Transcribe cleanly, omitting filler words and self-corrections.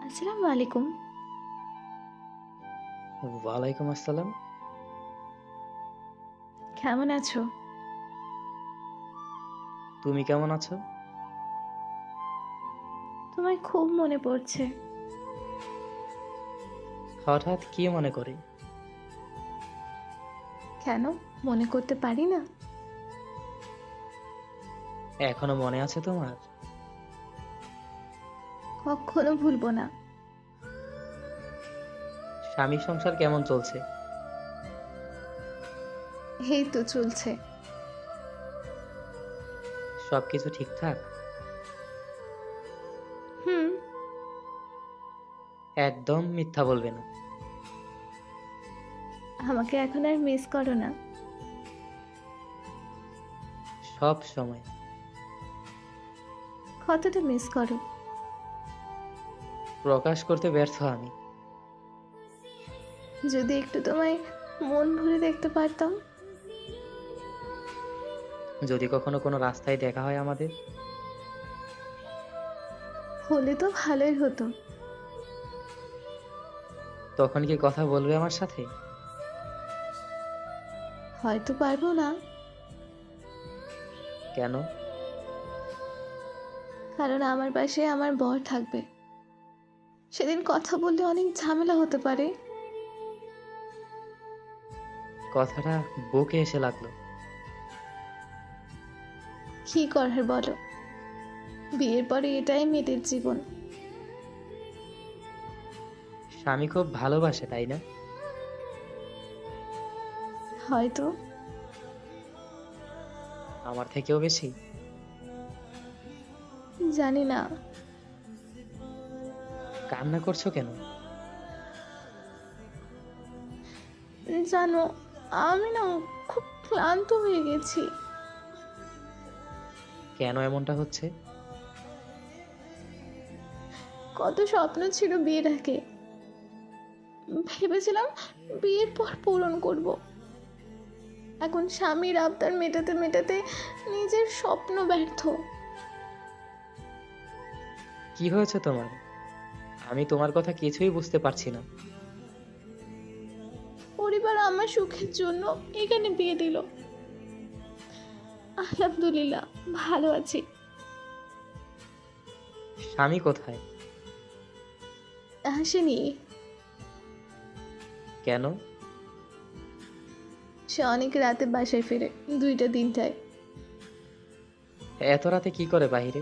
আসসালামু আলাইকুম। ওয়ালাইকুম আসসালাম। কেমন আছো? তুমি কেমন আছো? তোমায় খুব মনে পড়ছে। হঠাৎ কি মনে করে? কেন? মনে করতে পারি না? এখনো মনে আছে তোমার? কখনো ভুলবো না। স্বামী সংসার কেমন চলছে? এই তো চলছে। সবকিছু ঠিকঠাক? হুম। একদম মিথ্যা বলবে না। আমাকে এখন আর মিস করো না? সব সময়। কতটা মিস করো? প্রকাশ করতে ব্যর্থ আমি। যদি একটু তোমায় মন ভরে দেখতে পারতাম। যদি কখনো কোনো রাস্তায় দেখা হয় আমাদের। হলে তো ভালোই হতো। তখন কি কথা বলবে আমার সাথে? হয়তো পারবো না। কেন? কারণ আমার পাশে আমার বর থাকবে। সেদিন কথা বললে অনেক ঝামেলা হতে পারে। কথাটা বুকে এসে লাগলো। কি করার বলো? বিয়ের পরে এটাই মেয়েদের জীবন। স্বামী খুব ভালোবাসে, তাই না? হয়তো। আমার থেকেও বেশি? জানি না। কান্না করছো কেন? জানো, আমি না খুব ক্লান্ত হয়ে গেছি। কেন এমনটা হচ্ছে? কত স্বপ্ন ছিল বিয়ের আগে। ভেবেছিলাম বিয়ের পর পূরণ করব। এখন স্বামীর আবদার মেটাতে মেটাতে নিজের স্বপ্ন ব্যর্থ। কি হয়েছে তোমার? আমি তোমার কথা কিছুই বুঝতে পারছি না। পরিবার আমার সুখের জন্য এখানে বিয়ে দিল। আলহামদুলিল্লাহ, ভালো আছি। স্বামী কোথায়? হাসিনি। কেন? সে অনেক রাতে বাসায় ফিরে, 2টা 3টায়। এত রাতে কি করে বাইরে?